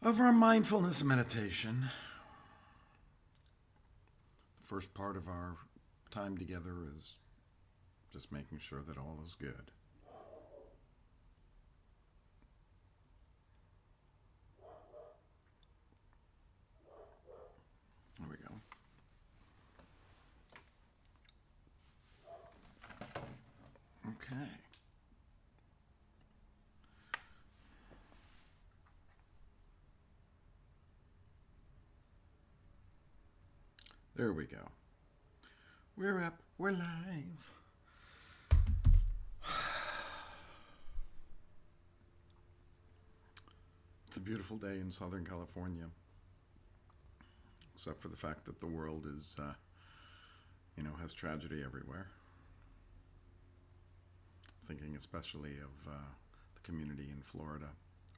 of our mindfulness meditation. The first part of our time together is just making sure that all is good. There we go. Okay. There we go. We're up. We're live. It's a beautiful day in Southern California, except for the fact that the world is, has tragedy everywhere. Thinking especially of the community in Florida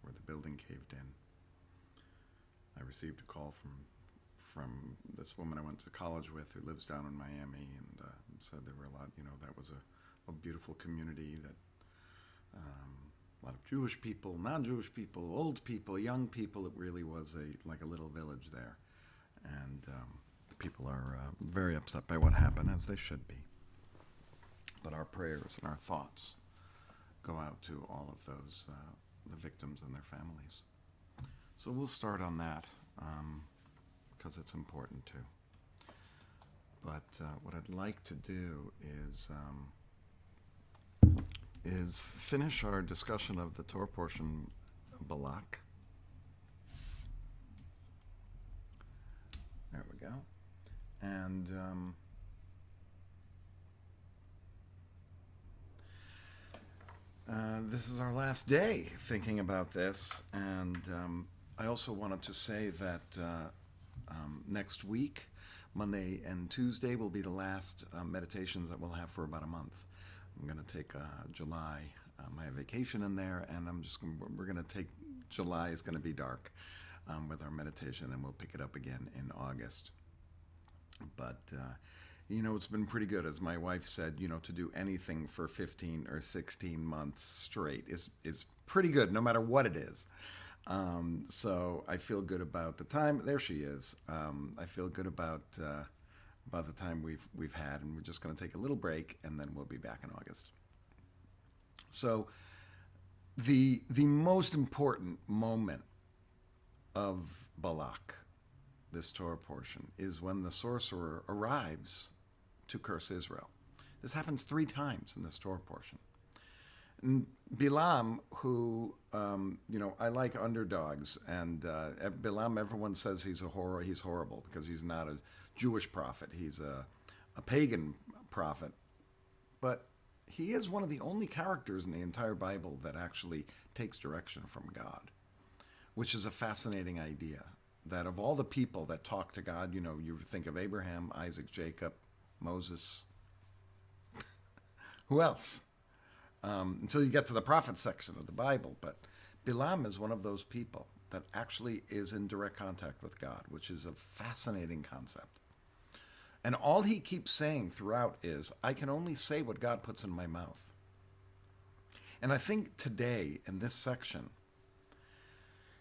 where the building caved in. I received a call from this woman I went to college with who lives down in Miami, and said there were a lot, that was a beautiful community, that a lot of Jewish people, non-Jewish people, old people, young people. It really was like a little village there. And people are very upset by what happened, as they should be. But our prayers and our thoughts go out to all of those, the victims and their families. So we'll start on that, because it's important too. But what I'd like to do is finish our discussion of the Torah portion, Balak. There we go. And this is our last day thinking about this. And I also wanted to say that next week, Monday and Tuesday, will be the last meditations that we'll have for about a month. I'm going to take July, my vacation in there, and we're going to take July is going to be dark with our meditation, and we'll pick it up again in August. But it's been pretty good, as my wife said. To do anything for 15 or 16 months straight is pretty good, no matter what it is. So I feel good about the time. There she is. I feel good about the time we've had, and we're just going to take a little break, and then we'll be back in August. So the most important moment of Balak, this Torah portion, is when the sorcerer arrives to curse Israel. This happens 3 times in this Torah portion. And Bilam, who, I like underdogs, and Bilam, everyone says he's horrible because he's not a Jewish prophet. He's a pagan prophet. But he is one of the only characters in the entire Bible that actually takes direction from God, which is a fascinating idea. That of all the people that talk to God, you think of Abraham, Isaac, Jacob, Moses. Who else? Until you get to the prophet section of the Bible. But Bilam is one of those people that actually is in direct contact with God, which is a fascinating concept. And all he keeps saying throughout is, I can only say what God puts in my mouth. And I think today, in this section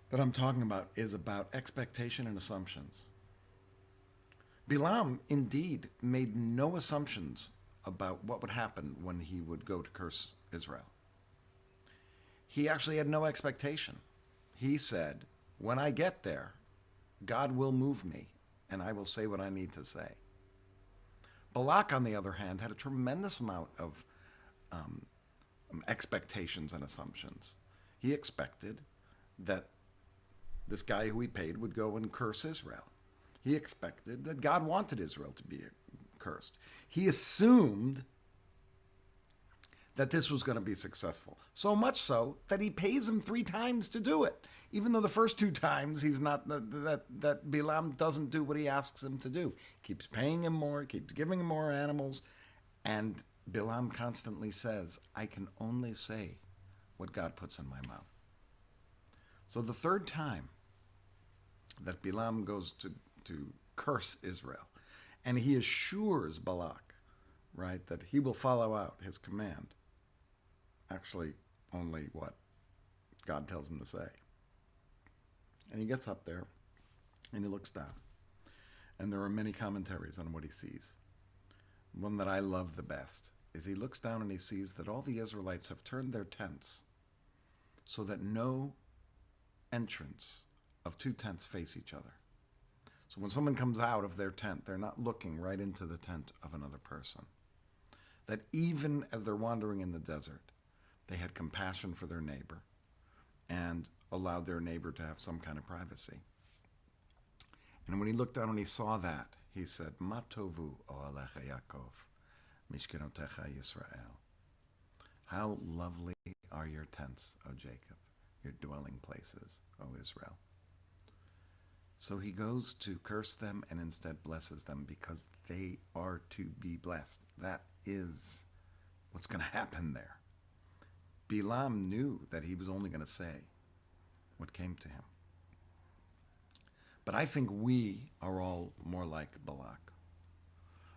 that I'm talking about, is about expectation and assumptions. Bilam indeed made no assumptions about what would happen when he would go to curse Israel. He actually had no expectation. He said, when I get there, God will move me, and I will say what I need to say. Balak, on the other hand, had a tremendous amount of expectations and assumptions. He expected that this guy who he paid would go and curse Israel. He expected that God wanted Israel to be cursed. He assumed that this was going to be successful. So much so that he pays him 3 times to do it. Even though the first 2 times he's not, that Bilam doesn't do what he asks him to do. He keeps paying him more, keeps giving him more animals, and Bilam constantly says, I can only say what God puts in my mouth. So the 3rd time that Bilam goes to curse Israel, and he assures Balak, right, that he will follow out his command. Actually, only what God tells him to say. And he gets up there and he looks down. And there are many commentaries on what he sees. One that I love the best is he looks down and he sees that all the Israelites have turned their tents so that no entrance of two tents face each other. So when someone comes out of their tent, they're not looking right into the tent of another person. That even as they're wandering in the desert, they had compassion for their neighbor and allowed their neighbor to have some kind of privacy. And when he looked down and he saw that, he said, Ma tovu o'alecha Yaakov, mishkenotecha Yisrael. How lovely are your tents, O Jacob, your dwelling places, O Israel. So he goes to curse them and instead blesses them because they are to be blessed. That is what's going to happen there. Bilam knew that he was only going to say what came to him. But I think we are all more like Balak.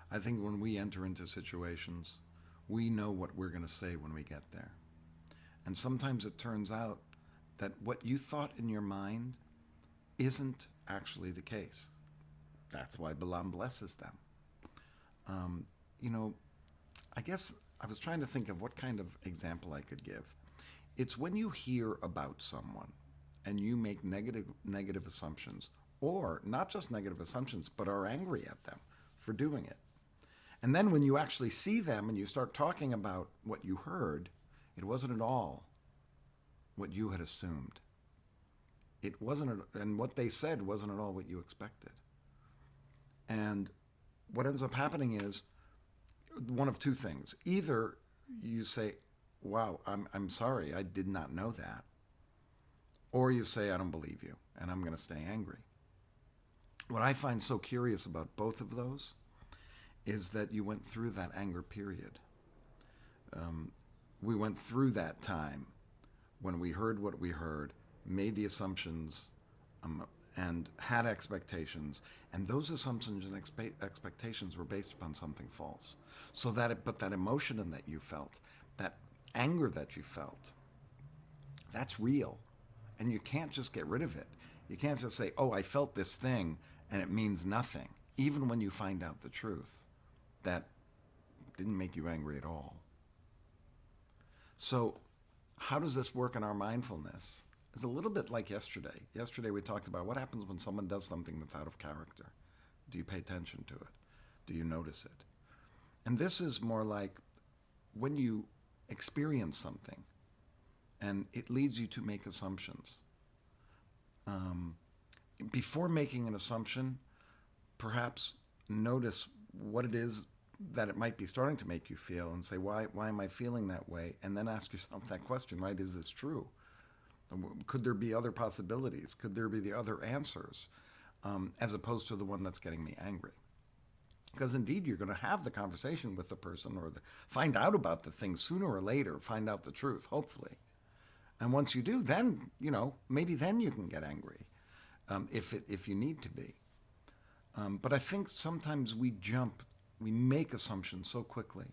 I think when we enter into situations, we know what we're going to say when we get there. And sometimes it turns out that what you thought in your mind isn't actually the case. That's why Balaam blesses them. I guess I was trying to think of what kind of example I could give. It's when you hear about someone and you make negative assumptions, or not just negative assumptions, but are angry at them for doing it. And then when you actually see them and you start talking about what you heard, it wasn't at all what you had assumed. It wasn't, and what they said wasn't at all what you expected. And what ends up happening is one of two things. Either you say, wow, I'm sorry, I did not know that. Or you say, I don't believe you, and I'm going to stay angry. What I find so curious about both of those is that you went through that anger period. We went through that time when we heard what we heard, made the assumptions, and had expectations, and those assumptions and expectations were based upon something false. So but that emotion that you felt, that anger that you felt, that's real, and you can't just get rid of it. You can't just say, oh, I felt this thing, and it means nothing, even when you find out the truth. That didn't make you angry at all. So how does this work in our mindfulness? It's a little bit like yesterday. Yesterday we talked about what happens when someone does something that's out of character. Do you pay attention to it? Do you notice it? And this is more like when you experience something and it leads you to make assumptions. Before making an assumption, perhaps notice what it is that it might be starting to make you feel and say, why am I feeling that way? And then ask yourself that question, right? Is this true? Could there be other possibilities? Could there be the other answers, as opposed to the one that's getting me angry? Because indeed, you're going to have the conversation with the person or find out about the thing sooner or later, find out the truth, hopefully. And once you do, then, maybe then you can get angry, if you need to be. But I think sometimes we make assumptions so quickly.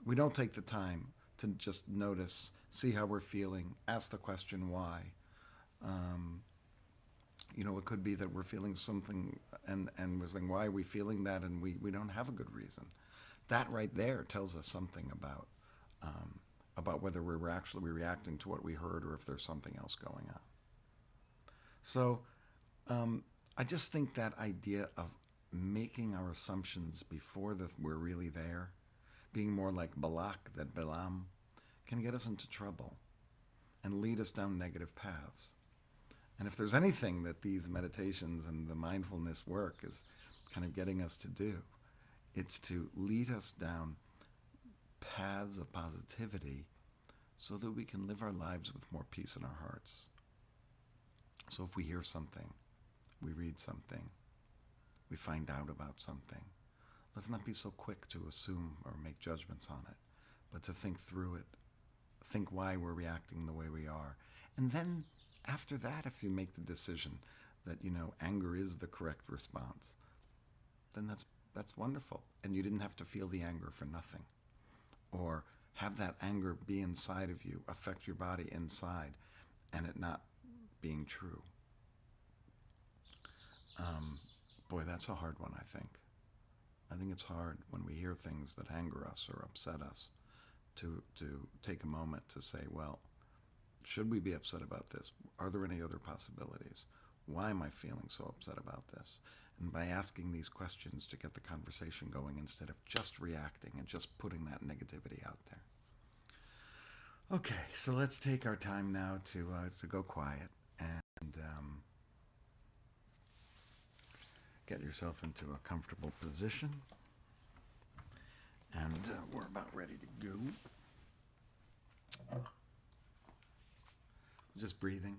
We don't take the time to just notice, see how we're feeling, ask the question why. It could be that we're feeling something and we're saying, why are we feeling that? And we don't have a good reason. That right there tells us something about whether we're actually reacting to what we heard or if there's something else going on. So I just think that idea of making our assumptions before we're really there, being more like Balak than Balaam, can get us into trouble and lead us down negative paths. And if there's anything that these meditations and the mindfulness work is kind of getting us to do, it's to lead us down paths of positivity so that we can live our lives with more peace in our hearts. So if we hear something, we read something, we find out about something, let's not be so quick to assume or make judgments on it, but to think through it, think why we're reacting the way we are. And then after that, if you make the decision that, anger is the correct response, then that's wonderful. And you didn't have to feel the anger for nothing, or have that anger be inside of you, affect your body inside, and it not being true. Um, Boy, that's a hard one, I think. I think it's hard when we hear things that anger us or upset us to take a moment to say, well, should we be upset about this? Are there any other possibilities? Why am I feeling so upset about this? And by asking these questions to get the conversation going instead of just reacting and just putting that negativity out there. Okay, so let's take our time now to go quiet and get yourself into a comfortable position. And we're about ready to go. Just breathing,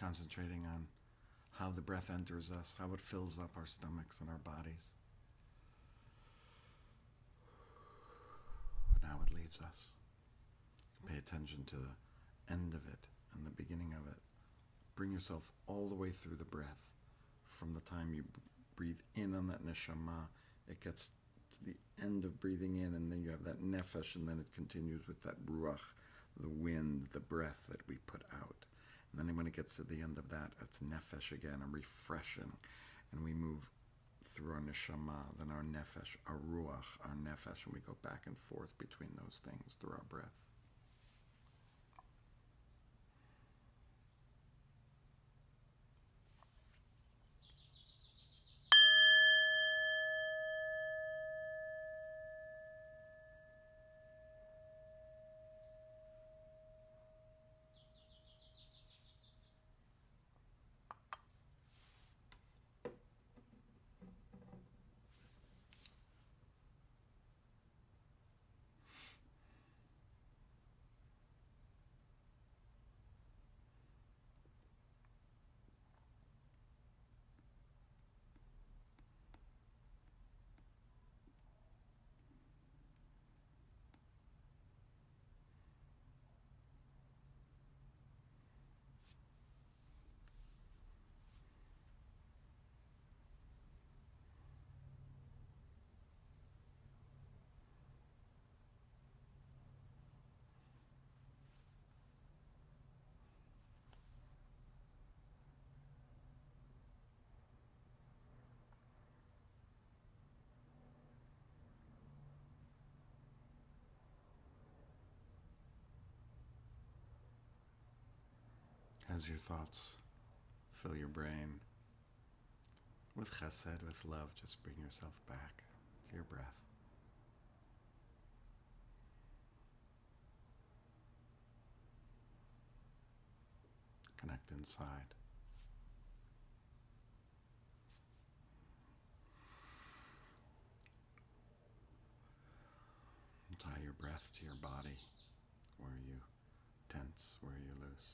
concentrating on how the breath enters us, how it fills up our stomachs and our bodies, and how it leaves us. Pay attention to the end of it and the beginning of it. Bring yourself all the way through the breath. From the time you breathe in on that neshama, it gets to the end of breathing in, and then you have that nefesh, and then it continues with that ruach, the wind, the breath that we put out. And then when it gets to the end of that, it's nefesh again, and refreshing. And we move through our neshama, then our nefesh, our ruach, our nefesh, and we go back and forth between those things through our breath. As your thoughts fill your brain with chesed, with love, just bring yourself back to your breath. Connect inside. Tie your breath to your body, where you tense, where you loose.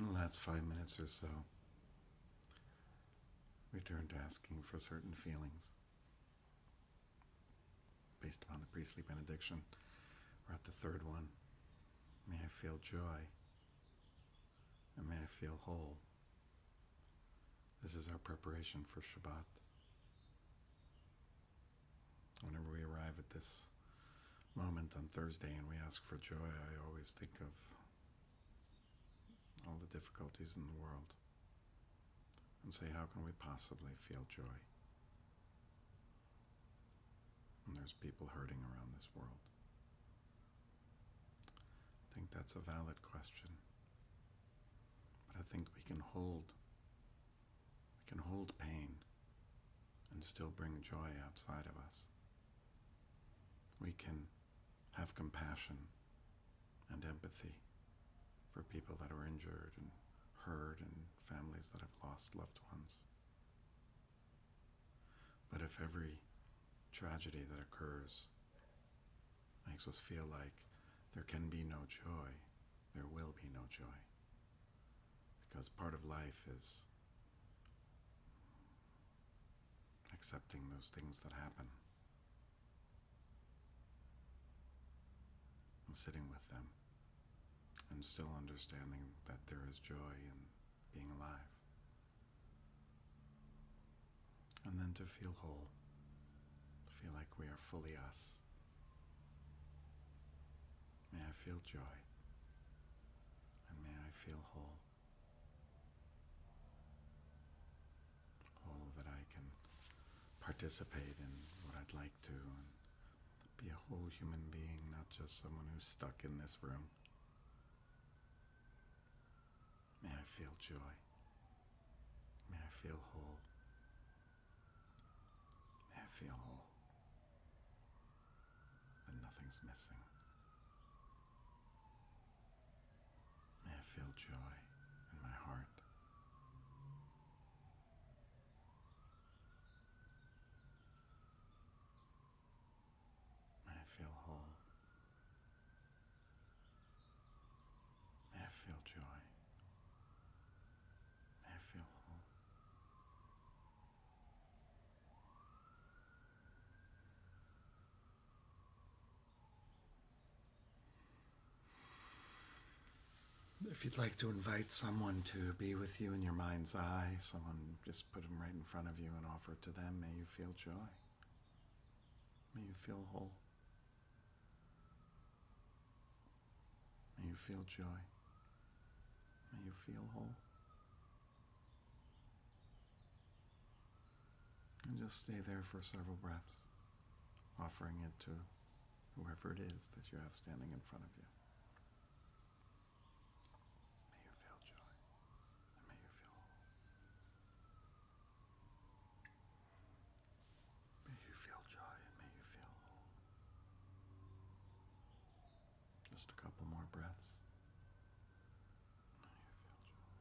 In the last 5 minutes or so, we turned to asking for certain feelings based upon the priestly benediction. We're at the third one. May I feel joy, and may I feel whole. This is our preparation for Shabbat. Whenever we arrive at this moment on Thursday and we ask for joy, I always think of all the difficulties in the world and say, how can we possibly feel joy when there's people hurting around this world? I think that's a valid question, but I think we can hold pain and still bring joy outside of us. We can have compassion and empathy for people that are injured and hurt and families that have lost loved ones. But if every tragedy that occurs makes us feel like there can be no joy, there will be no joy. Because part of life is accepting those things that happen and sitting with them and still understanding that there is joy in being alive. And then to feel whole, to feel like we are fully us. May I feel joy, and may I feel whole. Whole that I can participate in what I'd like to and be a whole human being, not just someone who's stuck in this room. May I feel joy. May I feel whole. May I feel whole. That nothing's missing. May I feel joy in my heart. May I feel whole. May I feel joy. May I feel whole. If you'd like to invite someone to be with you in your mind's eye, someone, just put them right in front of you and offer it to them. May you feel joy. May you feel whole. May you feel joy. May you feel whole. And just stay there for several breaths, offering it to whoever it is that you have standing in front of you. May you feel joy, and may you feel whole. May you feel joy, and may you feel whole. Just a couple more breaths. May you feel joy.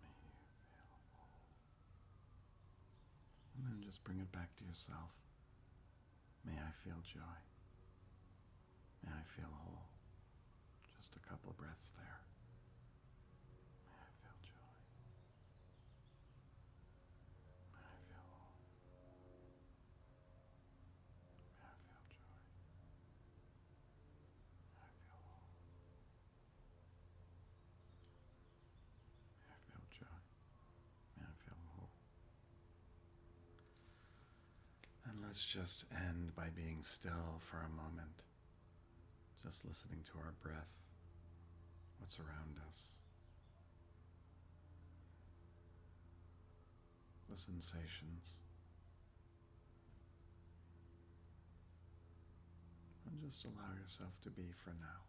May you feel whole. And then just bring it back to yourself. May I feel joy. May I feel whole. Just a couple of breaths there. May I feel joy. May I feel whole. May I feel joy. May I feel whole. May I feel joy. May I feel whole. And let's just end by being still for a moment, just listening to our breath, what's around us, the sensations, and just allow yourself to be for now.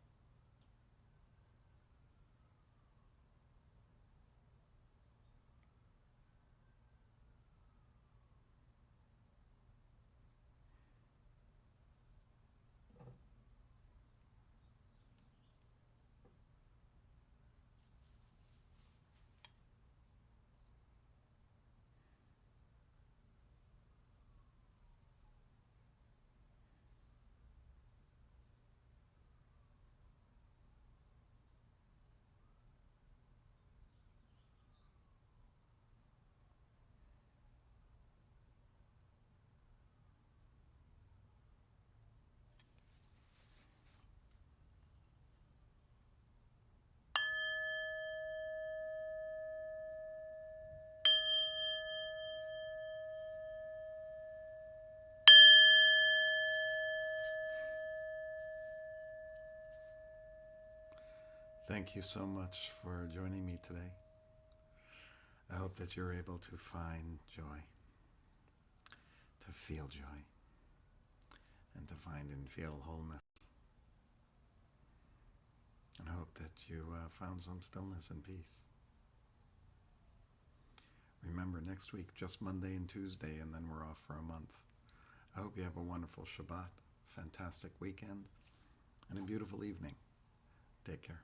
Thank you so much for joining me today. I hope that you're able to find joy, to feel joy, and to find and feel wholeness. And I hope that you found some stillness and peace. Remember, next week, just Monday and Tuesday, and then we're off for a month. I hope you have a wonderful Shabbat, fantastic weekend, and a beautiful evening. Take care.